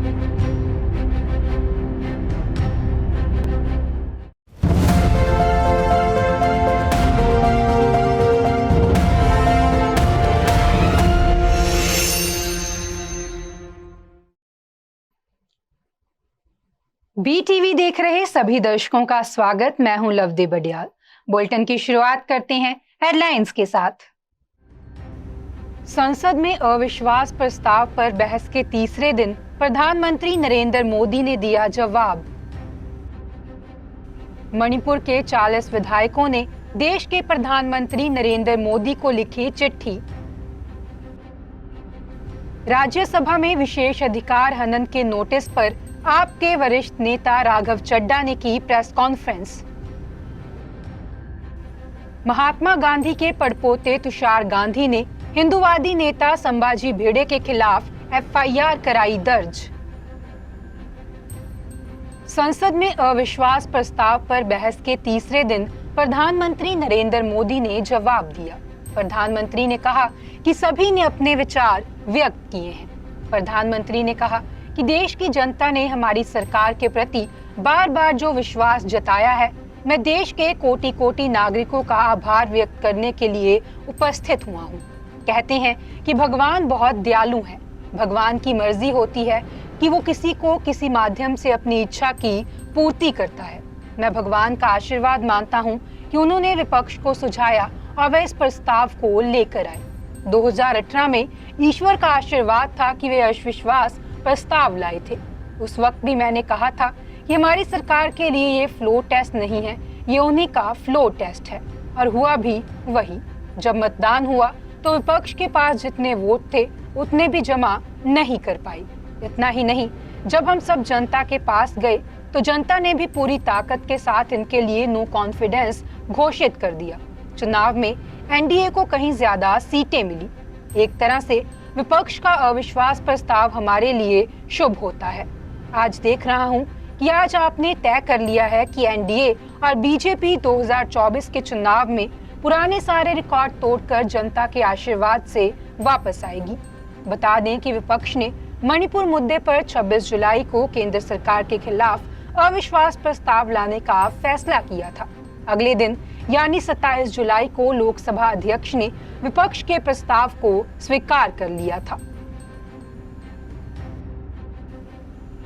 BTV देख रहे सभी दर्शकों का स्वागत। मैं हूं लवदी बडियाल। बुलेटिन की शुरुआत करते हैं हेडलाइंस के साथ। संसद में अविश्वास प्रस्ताव पर बहस के तीसरे दिन प्रधानमंत्री नरेंद्र मोदी ने दिया जवाब। मणिपुर के 40 विधायकों ने देश के प्रधानमंत्री नरेंद्र मोदी को लिखी चिट्ठी। राज्यसभा में विशेष अधिकार हनन के नोटिस पर आप के वरिष्ठ नेता राघव चड्ढा ने की प्रेस कॉन्फ्रेंस। महात्मा गांधी के पड़पोते तुषार गांधी ने हिंदूवादी नेता संभाजी भिड़े के खिलाफ FIR कराई दर्ज। संसद में अविश्वास प्रस्ताव पर बहस के तीसरे दिन प्रधानमंत्री नरेंद्र मोदी ने जवाब दिया। प्रधानमंत्री ने कहा कि सभी ने अपने विचार व्यक्त किए हैं। प्रधानमंत्री ने कहा कि देश की जनता ने हमारी सरकार के प्रति बार बार जो विश्वास जताया है, मैं देश के कोटि कोटि नागरिकों का आभार व्यक्त करने के लिए उपस्थित हुआ हूँ। कहते हैं कि भगवान बहुत दयालु है। भगवान की मर्जी होती है कि वो किसी को किसी माध्यम से अपनी इच्छा की पूर्ति करता है। मैं भगवान का आशीर्वाद मानता हूँ कि उन्होंने विपक्ष को सुझाया और वह इस प्रस्ताव को लेकर आए। 2018 में ईश्वर का आशीर्वाद था कि वे अविश्वास प्रस्ताव लाए थे। उस वक्त भी मैंने कहा था कि हमारी सरकार के लिए ये फ्लो टेस्ट नहीं है, ये उन्हीं का फ्लो टेस्ट है। और हुआ भी वही। जब मतदान हुआ तो विपक्ष के पास जितने वोट थे उतने भी जमा नहीं कर पाई। इतना ही नहीं, जब हम सब जनता के पास गए तो जनता ने भी पूरी ताकत के साथ इनके लिए नो कॉन्फिडेंस घोषित कर दिया। चुनाव में NDA को कहीं ज्यादा सीटें मिली। एक तरह से विपक्ष का अविश्वास प्रस्ताव हमारे लिए शुभ होता है। आज देख रहा हूं कि आज आपने तय कर लिया है कि NDA और BJP 2024 के चुनाव में पुराने सारे रिकॉर्ड तोड़कर जनता के आशीर्वाद से वापस आएगी। बता दें कि विपक्ष ने मणिपुर मुद्दे पर 26 जुलाई को केंद्र सरकार के खिलाफ अविश्वास प्रस्ताव लाने का फैसला किया था। अगले दिन यानी 27 जुलाई को लोकसभा अध्यक्ष ने विपक्ष के प्रस्ताव को स्वीकार कर लिया था।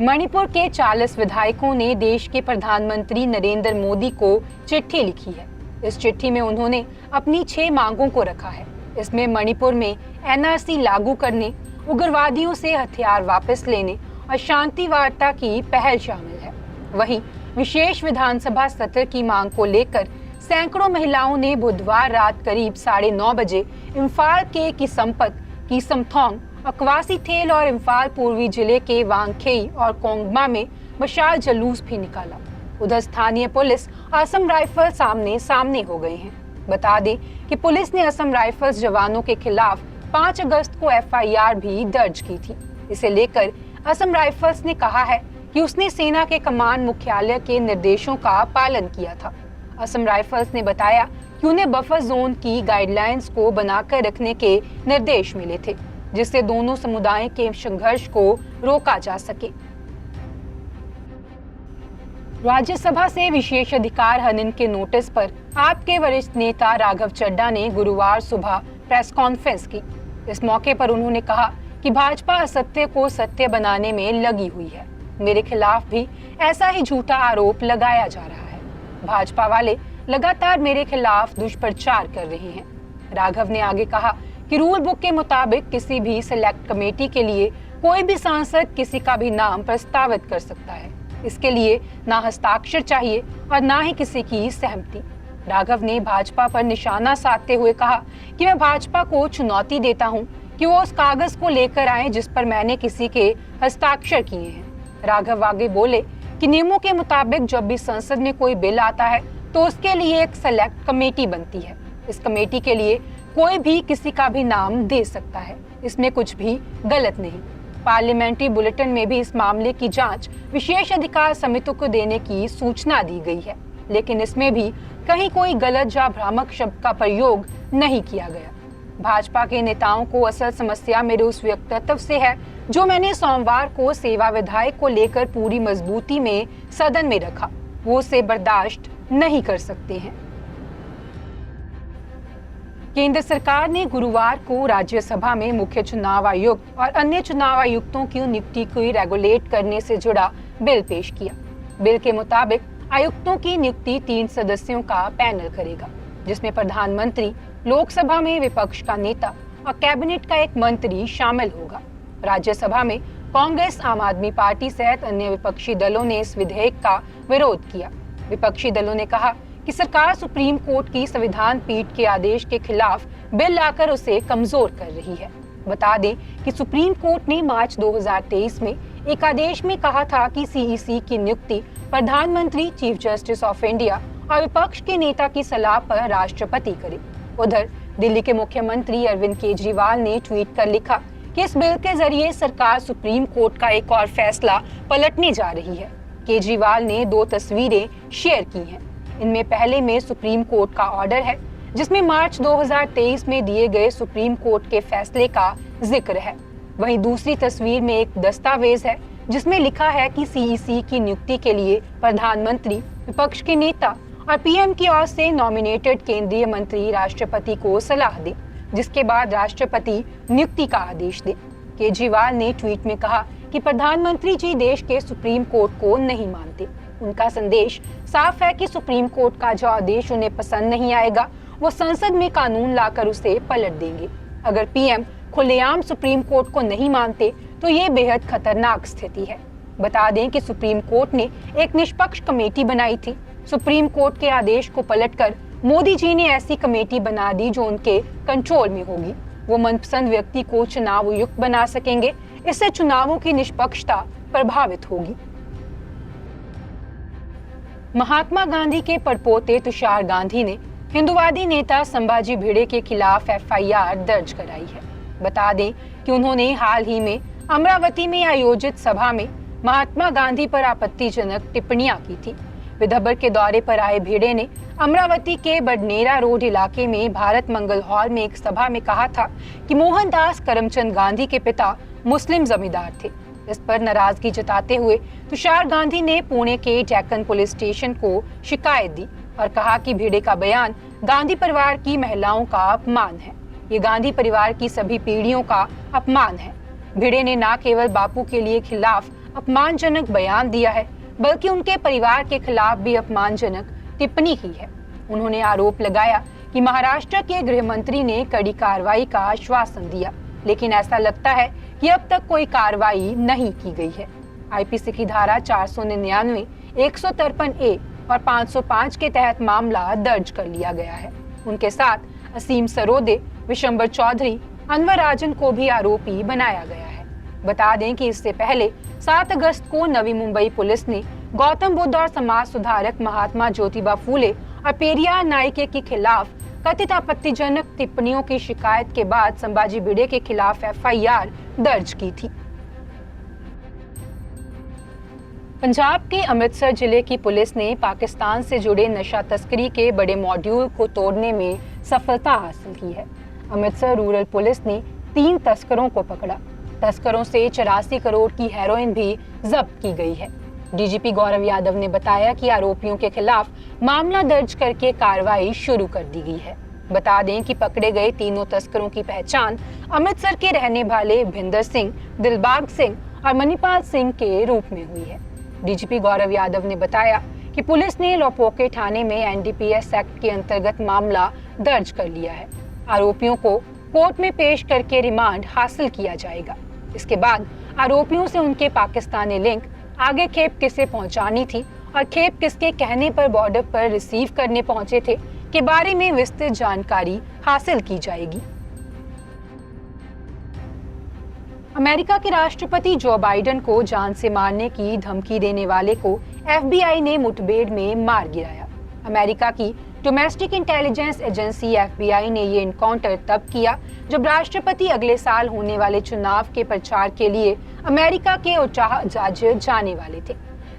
मणिपुर के 40 विधायकों ने देश के प्रधानमंत्री नरेंद्र मोदी को चिट्ठी लिखी है। इस चिट्ठी में उन्होंने अपनी 6 मांगों को रखा है। इसमें मणिपुर में NRC लागू करने, उग्रवादियों से हथियार वापस लेने और शांति वार्ता की पहल शामिल है। वहीं विशेष विधानसभा सत्र की मांग को लेकर सैकड़ों महिलाओं ने बुधवार रात करीब 9:30 बजे इम्फाल के किसमपत, कीसमथोंग, अकवासी थेल और इम्फाल पूर्वी जिले के वांगखेई और कोंगमा में मशाल जुलूस भी निकाला। उधर स्थानीय पुलिस और असम राइफल्स आमने सामने हो गए हैं। बता दें कि पुलिस ने असम राइफल्स जवानों के खिलाफ 5 अगस्त को FIR भी दर्ज की थी। इसे लेकर असम राइफल्स ने कहा है कि उसने सेना के कमान मुख्यालय के निर्देशों का पालन किया था। असम राइफल्स ने बताया कि उन्हें बफर जोन की गाइडलाइंस को बनाकर रखने के निर्देश मिले थे, जिससे दोनों समुदायों के संघर्ष को रोका जा सके। राज्यसभा से विशेष अधिकार हनन के नोटिस पर आपके वरिष्ठ नेता राघव चड्ढा ने गुरुवार सुबह प्रेस कॉन्फ्रेंस की। इस मौके पर उन्होंने कहा कि भाजपा असत्य को सत्य बनाने में लगी हुई है। मेरे खिलाफ भी ऐसा ही झूठा आरोप लगाया जा रहा है। भाजपा वाले लगातार मेरे खिलाफ दुष्प्रचार कर रहे हैं। राघव ने आगे कहा कि रूल बुक के मुताबिक किसी भी सिलेक्ट कमेटी के लिए कोई भी सांसद किसी का भी नाम प्रस्तावित कर सकता है। इसके लिए ना हस्ताक्षर चाहिए और ना ही किसी की सहमति। राघव ने भाजपा पर निशाना साधते हुए कहा कि मैं भाजपा को चुनौती देता हूं कि वो उस कागज को लेकर आए जिस पर मैंने किसी के हस्ताक्षर किए हैं। राघव आगे बोले कि नियमों के मुताबिक जब भी संसद में कोई बिल आता है तो उसके लिए एक सेलेक्ट कमेटी बनती है। इस कमेटी के लिए कोई भी किसी का भी नाम दे सकता है। इसमें कुछ भी गलत नहीं। पार्लियामेंट्री बुलेटिन में भी इस मामले की जांच विशेष अधिकार समिति को देने की सूचना दी गई है, लेकिन इसमें भी कहीं कोई गलत या भ्रामक शब्द का प्रयोग नहीं किया गया। भाजपा के नेताओं को असल समस्या मेरे उस वक्तव्य से है जो मैंने सोमवार को सेवा विधायक को लेकर पूरी मजबूती में सदन में रखा। वो उसे बर्दाश्त नहीं कर सकते हैं। केंद्र सरकार ने गुरुवार को राज्यसभा में मुख्य चुनाव आयुक्त और अन्य चुनाव आयुक्तों की नियुक्ति को रेगुलेट करने से जुड़ा बिल पेश किया। बिल के मुताबिक आयुक्तों की नियुक्ति 3 सदस्यों का पैनल करेगा, जिसमें प्रधानमंत्री, लोकसभा में विपक्ष का नेता और कैबिनेट का एक मंत्री शामिल होगा। राज्यसभा में कांग्रेस, आम आदमी पार्टी सहित अन्य विपक्षी दलों ने इस विधेयक का विरोध किया। विपक्षी दलों ने कहा कि सरकार सुप्रीम कोर्ट की संविधान पीठ के आदेश के खिलाफ बिल लाकर उसे कमजोर कर रही है। बता दें कि सुप्रीम कोर्ट ने मार्च 2023 में एक आदेश में कहा था कि सीईसी की नियुक्ति प्रधानमंत्री, चीफ जस्टिस ऑफ इंडिया और विपक्ष के नेता की सलाह पर राष्ट्रपति करे। उधर दिल्ली के मुख्यमंत्री अरविंद केजरीवाल ने ट्वीट कर लिखा कि इस बिल के जरिए सरकार सुप्रीम कोर्ट का एक और फैसला पलटने जा रही है। केजरीवाल ने 2 तस्वीरें शेयर की हैं। इनमें पहले में सुप्रीम कोर्ट का ऑर्डर है, जिसमें मार्च 2023 में दिए गए सुप्रीम कोर्ट के फैसले का जिक्र है। वहीं दूसरी तस्वीर में एक दस्तावेज है जिसमें लिखा है कि सीईसी की नियुक्ति के लिए प्रधानमंत्री, विपक्ष के नेता और पीएम की ओर से नॉमिनेटेड केंद्रीय मंत्री राष्ट्रपति को सलाह दे, जिसके बाद राष्ट्रपति नियुक्ति का आदेश दे। केजरीवाल ने ट्वीट में कहा कि प्रधानमंत्री जी देश के सुप्रीम कोर्ट को नहीं मानते। उनका संदेश साफ है कि सुप्रीम कोर्ट का जो आदेश उन्हें पसंद नहीं आएगा, वो संसद में कानून लाकर उसे पलट देंगे। अगर पीएम खुलेआम सुप्रीम कोर्ट को नहीं मानते तो ये बेहद खतरनाक स्थिति है। बता दें कि सुप्रीम कोर्ट ने एक निष्पक्ष कमेटी बनाई थी। सुप्रीम कोर्ट के आदेश को पलटकर मोदी जी ने ऐसी कमेटी बना दी जो उनके कंट्रोल में होगी। वो मनपसंद व्यक्ति को चुनाव आयुक्त बना सकेंगे। इससे चुनावों की निष्पक्षता प्रभावित होगी। महात्मा गांधी के परपोते तुषार गांधी ने हिंदुवादी नेता संभाजी भिड़े के खिलाफ एफआईआर दर्ज कराई है। बता दें कि उन्होंने हाल ही में अमरावती में आयोजित सभा में महात्मा गांधी पर आपत्तिजनक टिप्पणियां की थी। विदर्भ के दौरे पर आए भिड़े ने अमरावती के बडनेरा रोड इलाके में भारत मंगल हॉल में एक सभा में कहा था कि मोहनदास करमचंद गांधी के पिता मुस्लिम जमींदार थे। इस पर नाराजगी जताते हुए तुषार गांधी ने पुणे के डेक्कन पुलिस स्टेशन को शिकायत दी और कहा कि भिड़े का बयान गांधी परिवार की महिलाओं का अपमान है। ये गांधी परिवार की सभी पीढ़ियों का अपमान है। भिड़े ने न केवल बापू के लिए खिलाफ अपमानजनक बयान दिया है, बल्कि उनके परिवार के खिलाफ भी अपमानजनक टिप्पणी की है। उन्होंने आरोप लगाया कि महाराष्ट्र के गृह मंत्री ने कड़ी कार्रवाई का आश्वासन दिया, लेकिन ऐसा लगता है कि अब तक कोई कार्रवाई नहीं की गई है। आईपीसी की धारा 499, 153A और 505 के तहत मामला दर्ज कर लिया गया है। उनके साथ असीम सरोदे, विशंबर चौधरी, अनवर राजन को भी आरोपी बनाया गया है। बता दें कि इससे पहले 7 अगस्त को नवी मुंबई पुलिस ने गौतम बुद्ध और समाज सुधारक महात्मा ज्योतिबा फूले और पेरियार नायके के खिलाफ कथित आपत्तिजनक टिप्पणियों की शिकायत के बाद संभाजी भिड़े के खिलाफ एफआईआर दर्ज की थी। पंजाब के अमृतसर जिले की पुलिस ने पाकिस्तान से जुड़े नशा तस्करी के बड़े मॉड्यूल को तोड़ने में सफलता हासिल की है। अमृतसर रूरल पुलिस ने 3 तस्करों को पकड़ा। तस्करों से 84 करोड़ की हेरोइन भी जब्त की गई है। डीजीपी गौरव यादव ने बताया कि आरोपियों के खिलाफ मामला दर्ज करके कार्रवाई शुरू कर दी गई है। बता दें कि पकड़े गए तीनों तस्करों की पहचान अमृतसर के रहने वाले भिंदर सिंह, दिलबाग सिंह और मणिपाल सिंह के रूप में हुई है। डीजीपी गौरव यादव ने बताया कि पुलिस ने लोपोके थाने में एनडीपीएस एक्ट के अंतर्गत मामला दर्ज कर लिया है। आरोपियों को कोर्ट में पेश करके रिमांड हासिल किया जाएगा। इसके बाद आरोपियों से उनके पाकिस्तानी लिंक, आगे खेप किसे पहुंचानी थी और खेप किसके कहने पर बॉर्डर पर रिसीव करने पहुंचे थे के बारे में विस्तृत जानकारी हासिल की जाएगी। अमेरिका के राष्ट्रपति जो बाइडेन को जान से मारने की धमकी देने वाले को एफबीआई ने मुठभेड़ में मार गिराया। अमेरिका की डोमेस्टिक इंटेलिजेंस एजेंसी एफबीआई ने ये एनकाउंटर तब किया जब राष्ट्रपति अगले साल होने वाले चुनाव के प्रचार के लिए अमेरिका के ओटाह जाने वाले थे।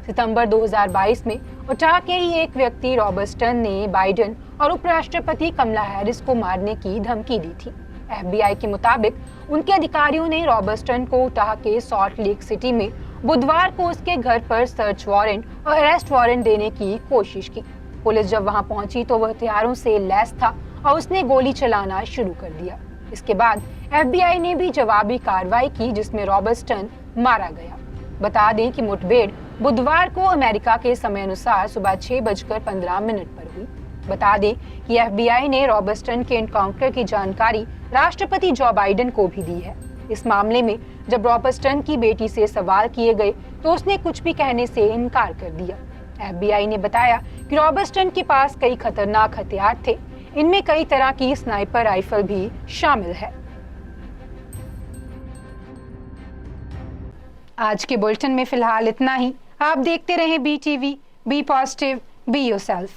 सितंबर 2022 में ओटाह के ही एक व्यक्ति रॉबर्ट स्टर्न ने बाइडेन और उपराष्ट्रपति कमला हैरिस को मारने की धमकी दी थी। FBI के मुताबिक उनके अधिकारियों ने रॉबर्टसन को उटाह के सॉल्ट लेक सिटी में बुधवार को उसके घर पर सर्च वारंट और अरेस्ट वारंट देने की कोशिश की। पुलिस जब वहां पहुंची तो वह हथियारों से लैस था और उसने गोली चलाना शुरू कर दिया। इसके बाद FBI ने भी जवाबी कार्रवाई की जिसमें रॉबर्टसन मारा गया। बता दें कि मुठभेड़ बुधवार को अमेरिका के समय अनुसार सुबह 6:15 पर हुई। बता दें कि FBI ने रॉबर्टसन के एनकाउंटर की जानकारी राष्ट्रपति जो बाइडेन को भी दी है। इस मामले में जब रॉबर्टसन की बेटी से सवाल किए गए तो उसने कुछ भी कहने से इनकार कर दिया। FBI ने बताया कि रॉबर्टसन के पास कई खतरनाक हथियार थे, इनमें कई तरह की स्नाइपर राइफल भी शामिल है। आज के बुलेटिन में फिलहाल इतना ही। आप देखते रहें BTV, be positive, be yourself.